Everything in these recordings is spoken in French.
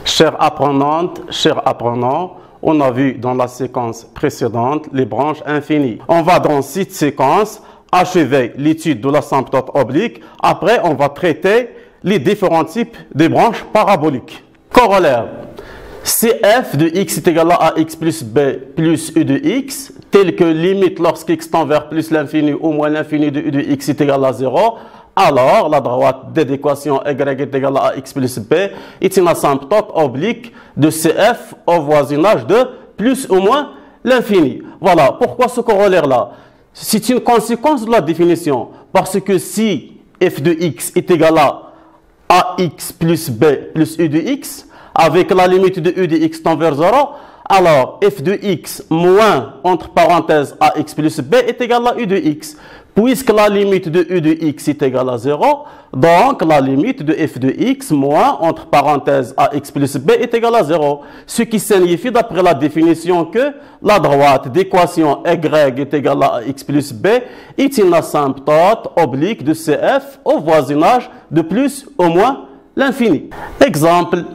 Chères apprenantes, chers apprenants, on a vu dans la séquence précédente les branches infinies. On va dans cette séquence achever l'étude de l'asymptote oblique. Après, on va traiter les différents types de branches paraboliques. Corollaire. Si f de x est égal à ax plus b plus u de x, tel que limite lorsque x tend vers plus l'infini ou moins l'infini de u de x est égal à 0, alors la droite de l'équation y est égale à ax plus b est une asymptote oblique de cf au voisinage de plus ou moins l'infini. Voilà, pourquoi ce corollaire-là? C'est une conséquence de la définition, parce que si f de x est égal à ax plus b plus u de x, avec la limite de u de x tend vers 0, alors f de x moins, entre parenthèses, ax plus b est égal à u de x. Puisque la limite de u de x est égale à 0, donc la limite de f de x moins, entre parenthèses, ax plus b est égale à 0. Ce qui signifie, d'après la définition, que la droite d'équation y est égale à ax plus b est une asymptote oblique de cf au voisinage de plus ou moins l'infini. Exemple.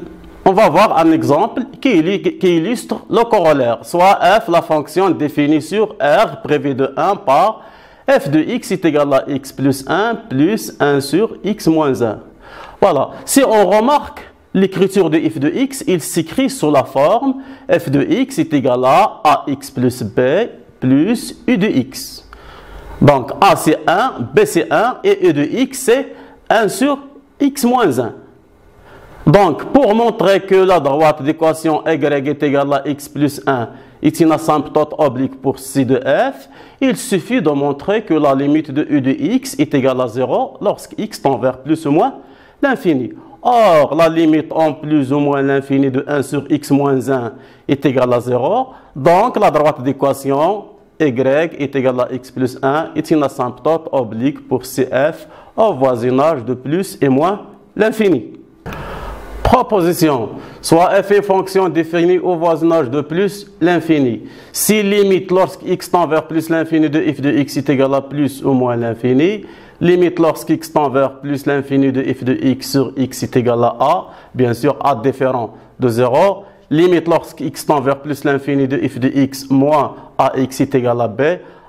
On va voir un exemple qui illustre le corollaire, soit f, la fonction définie sur R prévue de 1 par f de x est égal à x plus 1 plus 1 sur x moins 1. Voilà. Si on remarque l'écriture de f de x, il s'écrit sous la forme f de x est égal à ax plus b plus u de x. Donc a c'est 1, b c'est 1 et u de x c'est 1 sur x moins 1. Donc, pour montrer que la droite d'équation y est égale à x plus 1 est une asymptote oblique pour c de f, il suffit de montrer que la limite de u de x est égale à 0 lorsque x tend vers plus ou moins l'infini. Or, la limite en plus ou moins l'infini de 1 sur x moins 1 est égale à 0. Donc, la droite d'équation y est égale à x plus 1 est une asymptote oblique pour cf au voisinage de plus et moins l'infini. Proposition, soit f est fonction définie au voisinage de plus l'infini. Si limite lorsque x tend vers plus l'infini de f de x est égal à plus ou moins l'infini, limite lorsque x tend vers plus l'infini de f de x sur x est égal à a, bien sûr a différent de 0, limite lorsque x tend vers plus l'infini de f de x moins ax est égal à b,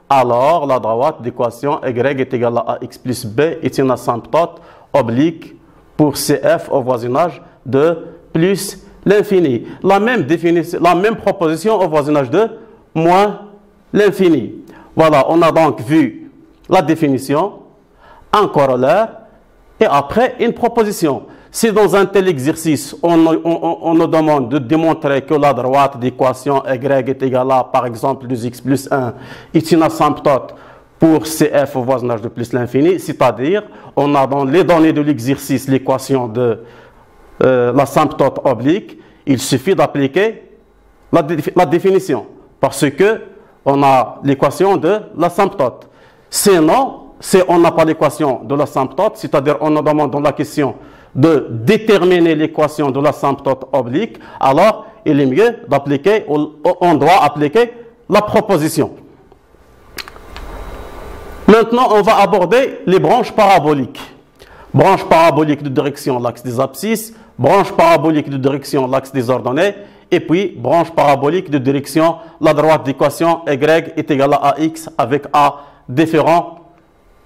alors la droite d'équation y est égale à ax plus b est une asymptote oblique pour cf au voisinage de plus l'infini. La même proposition au voisinage de moins l'infini. Voilà, on a donc vu la définition, un corollaire et après une proposition. Si dans un tel exercice, on nous demande de démontrer que la droite d'équation y est égale à, par exemple, 2x plus 1 est une asymptote pour cf au voisinage de plus l'infini, c'est-à-dire, on a dans les données de l'exercice l'équation de l'asymptote oblique, il suffit d'appliquer la définition, parce que on a l'équation de l'asymptote. Sinon, si on n'a pas l'équation de l'asymptote, c'est-à-dire on nous demande dans la question de déterminer l'équation de l'asymptote oblique, alors il est mieux d'appliquer, on doit appliquer la proposition. Maintenant, on va aborder les branches paraboliques. Branche parabolique de direction l'axe des abscisses, branche parabolique de direction l'axe des ordonnées, et puis branche parabolique de direction la droite d'équation y est égale à ax avec a différent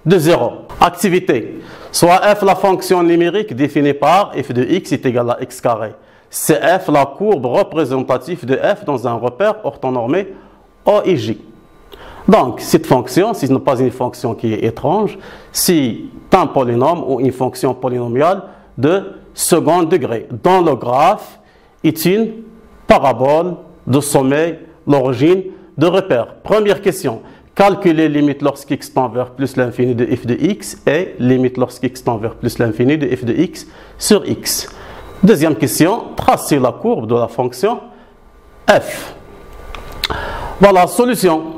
de 0. Activité. Soit f la fonction numérique définie par f de x est égal à x carré. C'est f la courbe représentative de f dans un repère orthonormé O et J. Donc, cette fonction, si ce n'est pas une fonction qui est étrange, c'est un polynôme ou une fonction polynomiale de second degré, dont le graphe est une parabole de sommet, l'origine de repère. Première question, calculer limite lorsque x tend vers plus l'infini de f de x et limite lorsque x tend vers plus l'infini de f de x sur x. Deuxième question, tracer la courbe de la fonction f. Voilà, solution.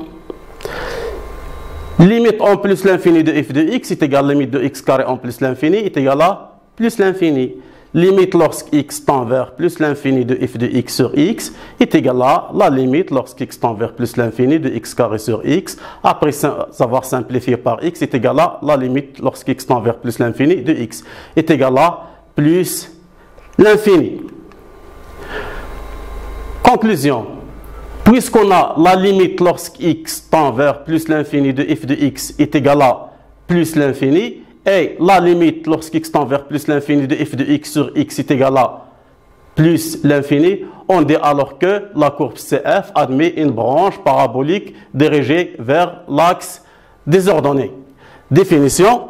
Limite en plus l'infini de f de x est égal à limite de x carré en plus l'infini est égal à plus l'infini. Limite lorsque x tend vers plus l'infini de f de x sur x est égal à la limite lorsque x tend vers plus l'infini de x carré sur x. Après savoir simplifier par x est égal à la limite lorsque x tend vers plus l'infini de x est égal à plus l'infini. Conclusion. Puisqu'on a la limite lorsque x tend vers plus l'infini de f de x est égal à plus l'infini, et la limite lorsque x tend vers plus l'infini de f de x sur x est égal à plus l'infini, on dit alors que la courbe CF admet une branche parabolique dirigée vers l'axe désordonné. Définition.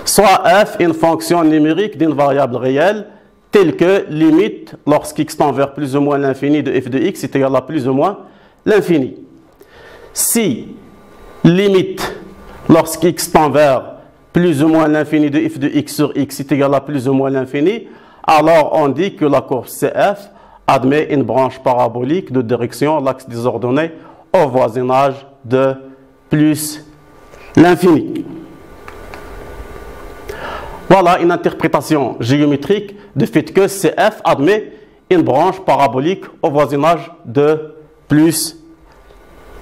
Soit f une fonction numérique d'une variable réelle telle que limite lorsque x tend vers plus ou moins l'infini de f de x est égal à plus ou moins l'infini. Si limite lorsque x tend vers plus ou moins l'infini de f de x sur x est égal à plus ou moins l'infini, alors on dit que la courbe CF admet une branche parabolique de direction l'axe désordonné au voisinage de plus l'infini. Voilà une interprétation géométrique du fait que CF admet une branche parabolique au voisinage de plus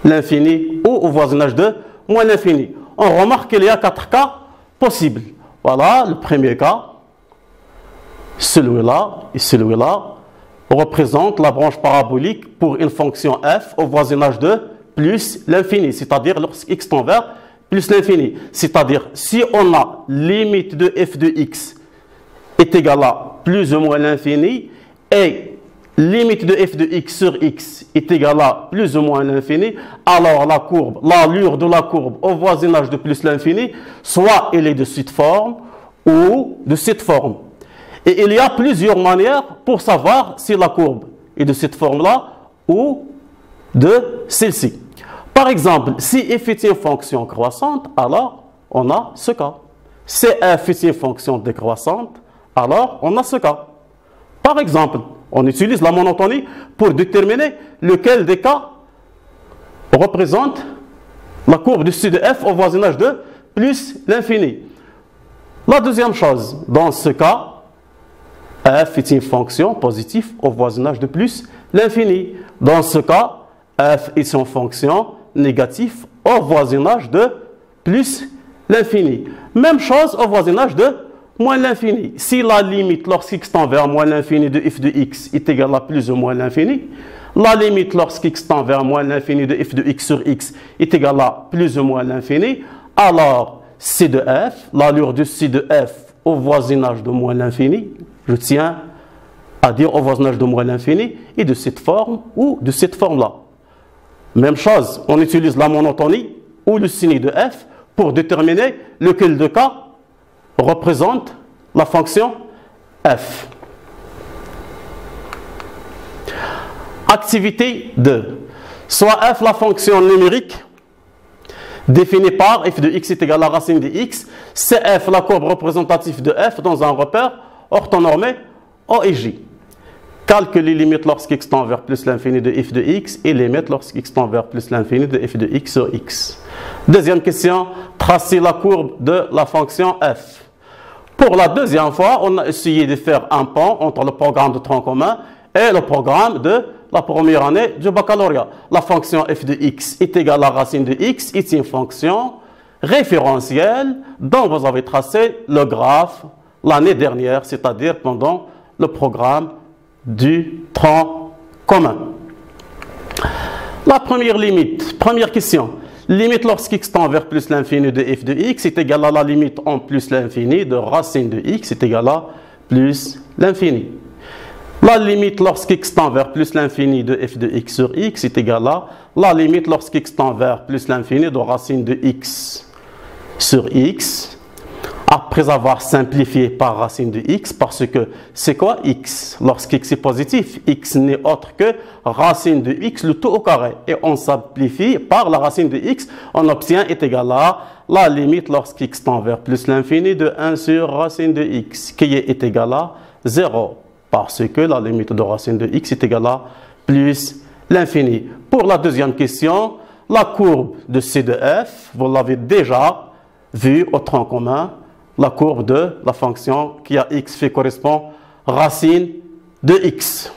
l'infini ou au voisinage de moins l'infini. On remarque qu'il y a 4 cas possibles. Voilà le premier cas. Celui-là et celui-là représentent la branche parabolique pour une fonction f au voisinage de plus l'infini, c'est-à-dire lorsque x tend vers plus l'infini. C'est-à-dire si on a limite de f de x est égale à plus ou moins l'infini et limite de f de x sur x est égale à plus ou moins l'infini, alors la courbe, l'allure de la courbe au voisinage de plus l'infini, soit elle est de cette forme ou de cette forme. Et il y a plusieurs manières pour savoir si la courbe est de cette forme-là ou de celle-ci. Par exemple, si f est une fonction croissante, alors on a ce cas. Si f est une fonction décroissante, alors on a ce cas. Par exemple, on utilise la monotonie pour déterminer lequel des cas représente la courbe du de f au voisinage de plus l'infini. La deuxième chose, dans ce cas, f est une fonction positive au voisinage de plus l'infini. Dans ce cas, f est une fonction négative au voisinage de plus l'infini. Même chose au voisinage de moins l'infini. Si la limite lorsqu'x tend vers moins l'infini de f de x est égale à plus ou moins l'infini, la limite lorsqu'x tend vers moins l'infini de f de x sur x est égale à plus ou moins l'infini, alors c de f, l'allure de c de f au voisinage de moins l'infini, je tiens à dire au voisinage de moins l'infini, est de cette forme ou de cette forme-là. Même chose, on utilise la monotonie ou le signe de f pour déterminer lequel de cas représente la fonction f. Activité 2. Soit f la fonction numérique définie par f de x est égal à la racine de x, c'est f la courbe représentative de f dans un repère orthonormé O et J. Calculer les limites lorsqu'x tend vers plus l'infini de f de x et les limites lorsqu'x tend vers plus l'infini de f de x sur x. Deuxième question, tracer la courbe de la fonction f. Pour la deuxième fois, on a essayé de faire un pont entre le programme de tronc commun et le programme de la première année du baccalauréat. La fonction f de x est égale à la racine de x est une fonction référentielle dont vous avez tracé le graphe l'année dernière, c'est-à-dire pendant le programme du tronc commun. La première limite, première question. Limite lorsqu'x tend vers plus l'infini de f de x est égal à la limite en plus l'infini de racine de x est égal à plus l'infini. La limite lorsqu'x tend vers plus l'infini de f de x sur x est égal à la limite lorsqu'x tend vers plus l'infini de racine de x sur x. Après avoir simplifié par racine de x, parce que c'est quoi x? Lorsqu'x est positif, x n'est autre que racine de x, le tout au carré. Et on simplifie par la racine de x, on obtient est égal à la limite lorsqu'x tend vers plus l'infini de 1 sur racine de x, qui est égal à 0. Parce que la limite de racine de x est égale à plus l'infini. Pour la deuxième question, la courbe de c de f, vous l'avez déjà vu au tronc commun, la courbe de la fonction qui a x fait correspond racine de x.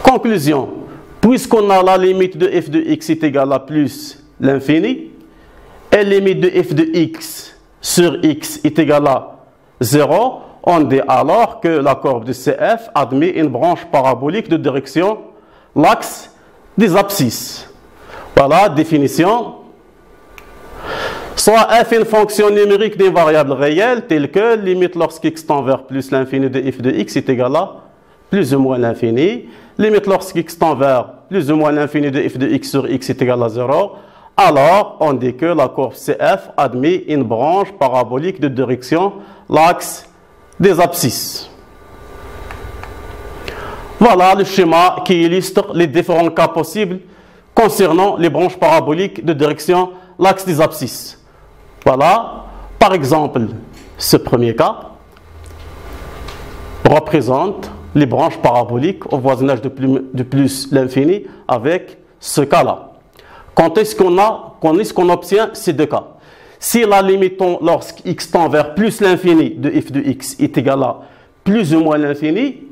Conclusion, puisqu'on a la limite de f de x est égale à plus l'infini, et limite de f de x sur x est égale à 0, On dit alors que la courbe de CF admet une branche parabolique de direction l'axe des abscisses. Voilà, définition. Soit f est une fonction numérique d'une variable réelle, telle que limite lorsque x tend vers plus l'infini de f de x est égal à plus ou moins l'infini, limite lorsque x tend vers plus ou moins l'infini de f de x sur x est égal à 0, alors on dit que la courbe CF admet une branche parabolique de direction l'axe des abscisses. Voilà le schéma qui illustre les différents cas possibles concernant les branches paraboliques de direction l'axe des abscisses. Voilà, par exemple, ce premier cas représente les branches paraboliques au voisinage de plus l'infini avec ce cas-là. Quand est-ce qu'on obtient ces deux cas? Si la limite lorsque x tend vers plus l'infini de f de x est égal à plus ou moins l'infini,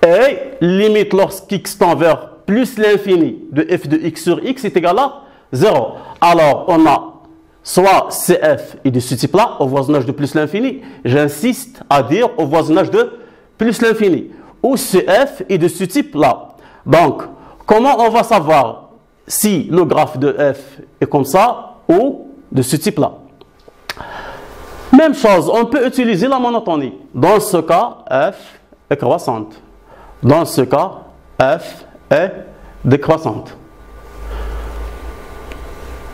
et limite lorsque x tend vers plus l'infini de f de x sur x est égal à 0. Alors, on a soit CF est de ce type-là, au voisinage de plus l'infini, j'insiste à dire au voisinage de plus l'infini, ou CF est de ce type-là. Donc, comment on va savoir si le graphe de f est comme ça ou de ce type-là? Même chose, on peut utiliser la monotonie. Dans ce cas, f est croissante. Dans ce cas, f est décroissante.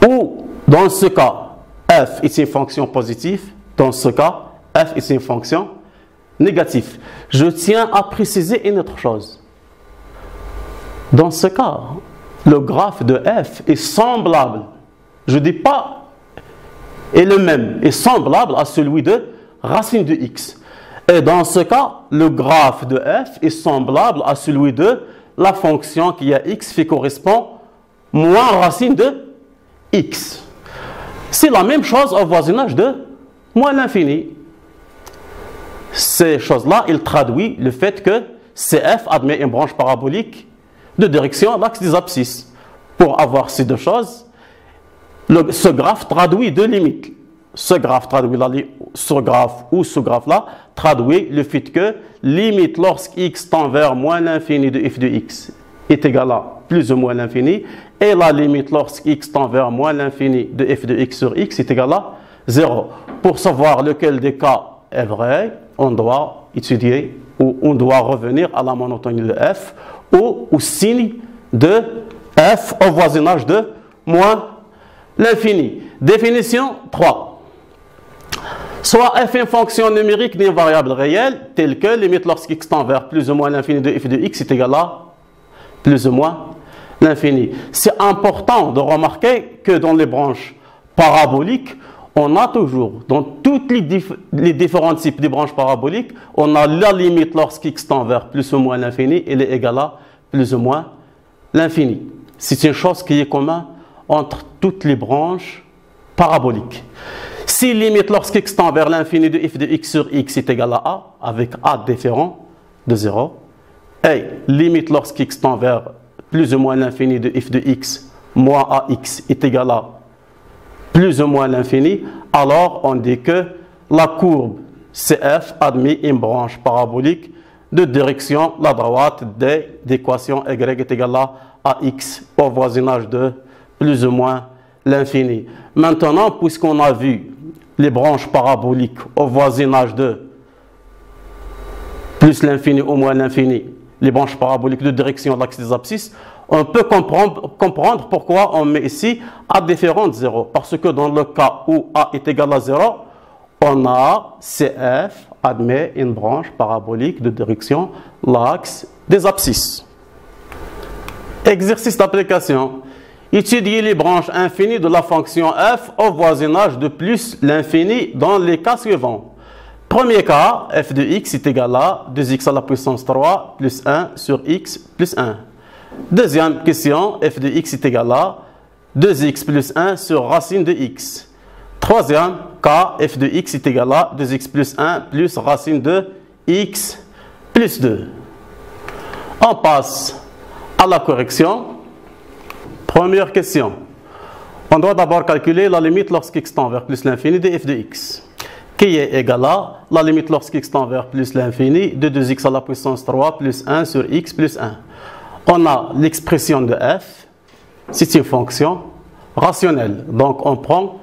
Ou, dans ce cas, f est une fonction positive. Dans ce cas, f est une fonction négative. Je tiens à préciser une autre chose. Dans ce cas, le graphe de f est semblable. Je ne dis pas est le même, est semblable à celui de racine de x. Et dans ce cas, le graphe de f est semblable à celui de la fonction qui a x qui correspond moins racine de x. C'est la même chose au voisinage de moins l'infini. Ces choses-là, il traduit le fait que CF admet une branche parabolique de direction à l'axe des abscisses. Pour avoir ces deux choses, ce graphe traduit deux limites. Ce graphe traduit ce graphe ou ce graphe-là traduit le fait que limite lorsque x tend vers moins l'infini de f de x est égal à plus ou moins l'infini, et la limite lorsque x tend vers moins l'infini de f de x sur x est égal à 0. Pour savoir lequel des cas est vrai, on doit étudier ou on doit revenir à la monotonie de f ou au signe de f au voisinage de moins l'infini. Définition 3. Soit f est une fonction numérique d'une variable réelle, telle que limite lorsque x tend vers plus ou moins l'infini de f de x est égal à plus ou moins l'infini. C'est important de remarquer que dans les branches paraboliques, on a toujours, dans toutes les différents types de branches paraboliques, on a la limite lorsque x tend vers plus ou moins l'infini, elle est égale à plus ou moins l'infini. C'est une chose qui est commune entre toutes les branches paraboliques. Si limite lorsque x tend vers l'infini de f de x sur x est égal à a, avec a différent de 0, et limite lorsque x tend vers plus ou moins l'infini de f de x moins ax est égal à plus ou moins l'infini, alors on dit que la courbe CF admet une branche parabolique de direction la droite de l'équation y est égal à ax au voisinage de plus ou moins l'infini. Maintenant, puisqu'on a vu les branches paraboliques au voisinage de plus l'infini ou moins l'infini, les branches paraboliques de direction de l'axe des abscisses, on peut comprendre pourquoi on met ici a différent de 0. Parce que dans le cas où a est égal à 0, on a CF admet une branche parabolique de direction l'axe des abscisses. Exercice d'application. Étudier les branches infinies de la fonction f au voisinage de plus l'infini dans les cas suivants. Premier cas, f de x est égal à 2x à la puissance 3 plus 1 sur x plus 1. Deuxième question, f de x est égal à 2x plus 1 sur racine de x. Troisième cas, f de x est égal à 2x plus 1 plus racine de x plus 2. On passe à la correction. Première question. On doit d'abord calculer la limite lorsque x tend vers plus l'infini de f de x. qui est égal à la limite lorsque x tend vers plus l'infini de 2x à la puissance 3 plus 1 sur x plus 1. On a l'expression de f, c'est une fonction rationnelle. Donc on prend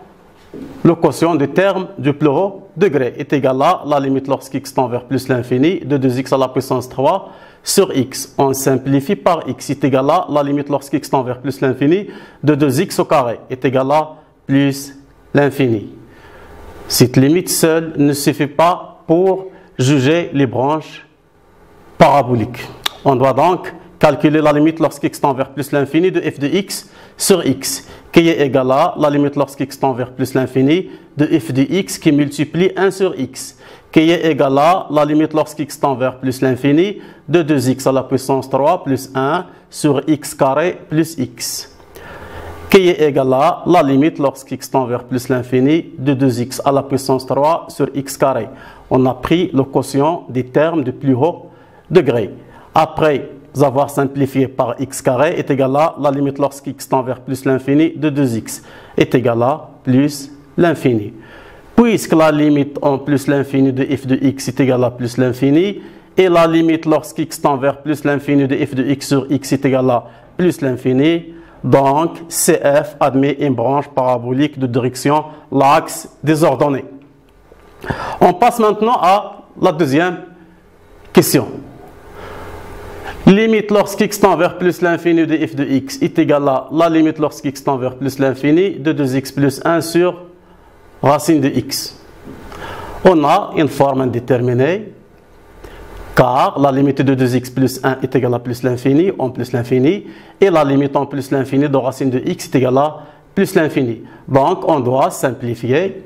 le quotient du terme du plus haut degré est égal à la limite lorsque x tend vers plus l'infini de 2x à la puissance 3 sur x. On simplifie par x est égal à la limite lorsque x tend vers plus l'infini de 2x au carré est égal à plus l'infini. Cette limite seule ne suffit pas pour juger les branches paraboliques. On doit donc calculer la limite lorsque x tend vers plus l'infini de f de x sur x, qui est égal à la limite lorsque x tend vers plus l'infini de f de x qui multiplie 1 sur x, qui est égal à la limite lorsque x tend vers plus l'infini de 2x à la puissance 3 plus 1 sur x carré plus x, qui est égal à la limite lorsque x tend vers plus l'infini de 2x à la puissance 3 sur x carré. On a pris le quotient des termes du plus haut degré. Après avoir simplifié par x carré est égal à la limite lorsque x tend vers plus l'infini de 2x est égal à plus l'infini. Puisque la limite en plus l'infini de f de x est égal à plus l'infini et la limite lorsque x tend vers plus l'infini de f de x sur x est égal à plus l'infini, donc CF admet une branche parabolique de direction l'axe des ordonnées. On passe maintenant à la deuxième question. Limite lorsque x tend vers plus l'infini de f de x est égal à la limite lorsque x tend vers plus l'infini de 2x plus 1 sur racine de x. On a une forme indéterminée car la limite de 2x plus 1 est égale à plus l'infini en plus l'infini et la limite en plus l'infini de racine de x est égale à plus l'infini. Donc on doit simplifier,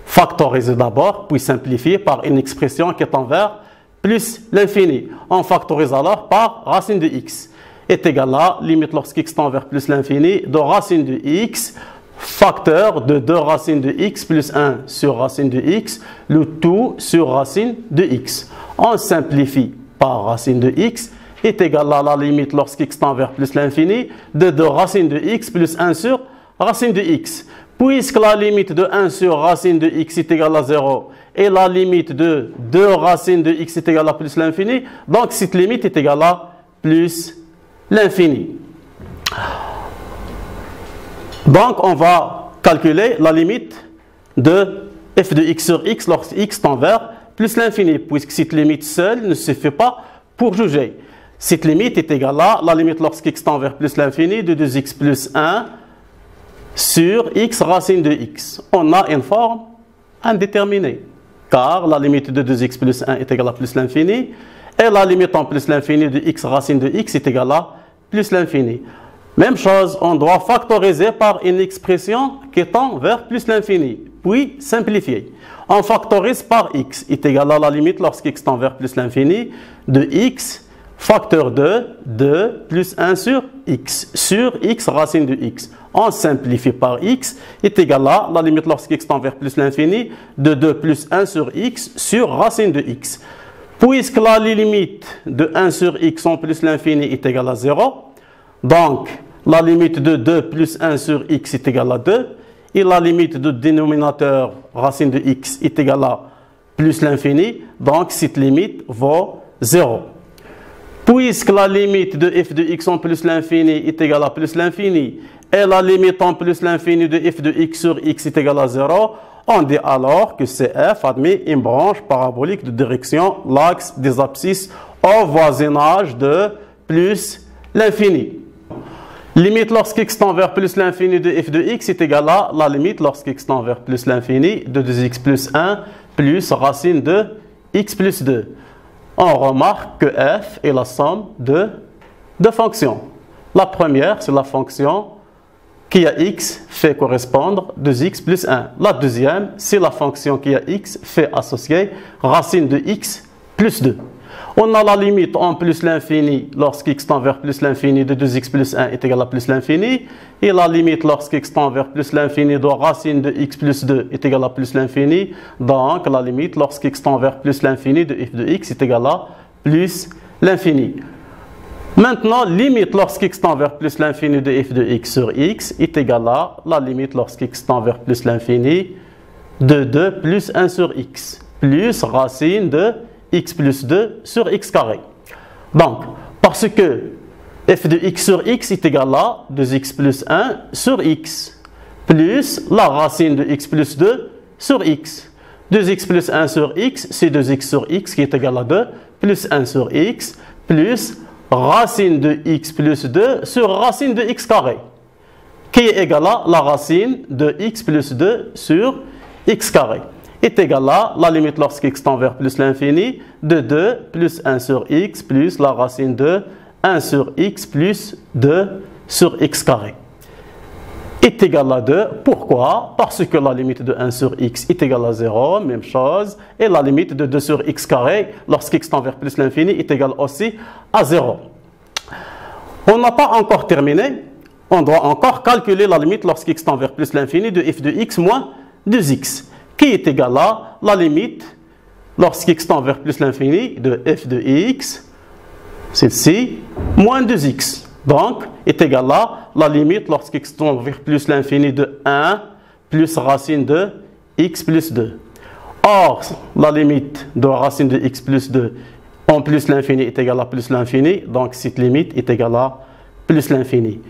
factoriser d'abord puis simplifier par une expression qui est envers plus l'infini. On factorise alors par racine de x est égal à limite lorsque x tend vers plus l'infini de racine de x facteur de 2 racines de x plus 1 sur racine de x, le tout sur racine de x. On simplifie par racine de x est égal à la limite lorsque x tend vers plus l'infini de 2 racines de x plus 1 sur racine de x. Puisque la limite de 1 sur racine de x est égale à 0 et la limite de 2 racines de x est égale à plus l'infini, donc cette limite est égale à plus l'infini. Donc on va calculer la limite de f de x sur x lorsque x tend vers plus l'infini, puisque cette limite seule ne suffit pas pour juger. Cette limite est égale à la limite lorsque x tend vers plus l'infini de 2x plus 1 sur x racine de x. On a une forme indéterminée, car la limite de 2x plus 1 est égale à plus l'infini, et la limite en plus l'infini de x racine de x est égale à plus l'infini. Même chose, on doit factoriser par une expression qui tend vers plus l'infini, puis simplifier. On factorise par x est égal à la limite lorsque x tend vers plus l'infini de x facteur de 2 plus 1 sur x racine de x. On simplifie par x est égal à la limite lorsque x tend vers plus l'infini de 2 plus 1 sur x sur racine de x. Puisque la limite de 1 sur x en plus l'infini est égale à 0, donc la limite de 2 plus 1 sur x est égale à 2 et la limite du dénominateur racine de x est égale à plus l'infini, donc cette limite vaut 0. Puisque la limite de f de x en plus l'infini est égale à plus l'infini et la limite en plus l'infini de f de x sur x est égale à 0, on dit alors que CF admet une branche parabolique de direction l'axe des abscisses au voisinage de plus l'infini. Limite lorsque x tend vers plus l'infini de f de x est égal à la limite lorsque x tend vers plus l'infini de 2x plus 1 plus racine de x plus 2. On remarque que f est la somme de deux fonctions. La première, c'est la fonction qui à x fait correspondre 2x plus 1. La deuxième, c'est la fonction qui à x fait associer racine de x plus 2. On a la limite en plus l'infini lorsque x tend vers plus l'infini de 2x plus 1 est égal à plus l'infini. Et la limite lorsque x tend vers plus l'infini de racine de x plus 2 est égal à plus l'infini. Donc la limite lorsque x tend vers plus l'infini de f de x est égal à plus l'infini. Maintenant, limite lorsque x tend vers plus l'infini de f de x sur x est égal à la limite lorsque x tend vers plus l'infini de 2 plus 1 sur x, plus racine de x plus 2 sur x carré. Donc, parce que f de x sur x est égal à 2x plus 1 sur x, plus la racine de x plus 2 sur x. 2x plus 1 sur x, c'est 2x sur x qui est égal à 2, plus 1 sur x, plus racine de x plus 2 sur racine de x carré, qui est égal à la racine de x plus 2 sur x carré, est égal à la limite lorsque x tend vers plus l'infini de 2 plus 1 sur x plus la racine de 1 sur x plus 2 sur x carré est égal à 2. Pourquoi? Parce que la limite de 1 sur x est égale à 0, même chose, et la limite de 2 sur x carré lorsque x tend vers plus l'infini est égale aussi à 0. On n'a pas encore terminé, on doit encore calculer la limite lorsque x tend vers plus l'infini de f de x moins 2x, qui est égal à la limite lorsque x tend vers plus l'infini de f de x, celle-ci, moins 2x. Donc, est égal à la limite lorsque x tend vers plus l'infini de 1 plus racine de x plus 2. Or, la limite de racine de x plus 2 en plus l'infini est égal à plus l'infini. Donc, cette limite est égale à plus l'infini.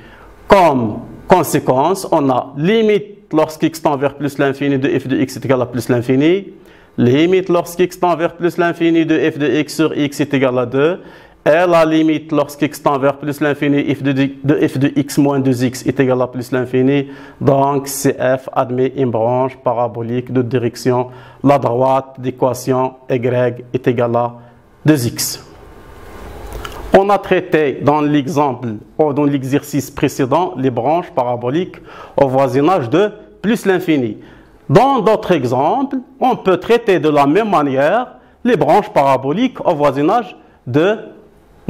Comme conséquence, on a limite lorsque x tend vers plus l'infini de f de x est égal à plus l'infini. Limite lorsque x tend vers plus l'infini de f de x sur x est égal à 2. Et la limite lorsque x tend vers plus l'infini de f de x moins 2x est égal à plus l'infini. Donc, CF admet une branche parabolique de direction la droite d'équation y est égal à 2x. On a traité dans l'exemple ou dans l'exercice précédent les branches paraboliques au voisinage de plus l'infini. Dans d'autres exemples, on peut traiter de la même manière les branches paraboliques au voisinage de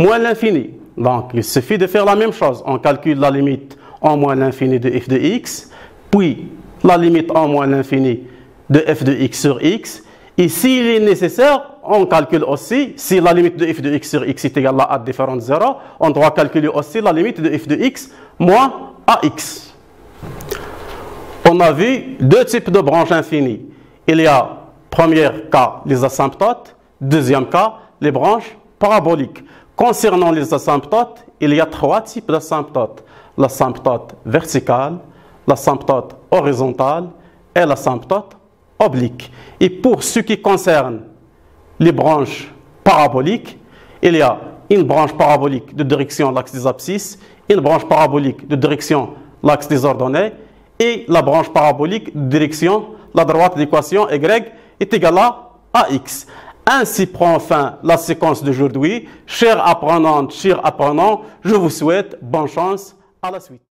moins l'infini. Donc, il suffit de faire la même chose. On calcule la limite en moins l'infini de f de x, puis la limite en moins l'infini de f de x sur x. Et s'il est nécessaire, on calcule aussi, si la limite de f de x sur x est égale à différente de 0, on doit calculer aussi la limite de f de x moins ax. On a vu deux types de branches infinies. Il y a, premier cas, les asymptotes, deuxième cas, les branches paraboliques. Concernant les asymptotes, il y a trois types d'asymptotes. L'asymptote verticale, l'asymptote horizontale et l'asymptote oblique. Et pour ce qui concerne les branches paraboliques, il y a une branche parabolique de direction l'axe des abscisses, une branche parabolique de direction l'axe des ordonnées et la branche parabolique de direction la droite d'équation y est égale à ax. Ainsi prend fin la séquence d'aujourd'hui. Chers apprenantes, chers apprenants, je vous souhaite bonne chance à la suite.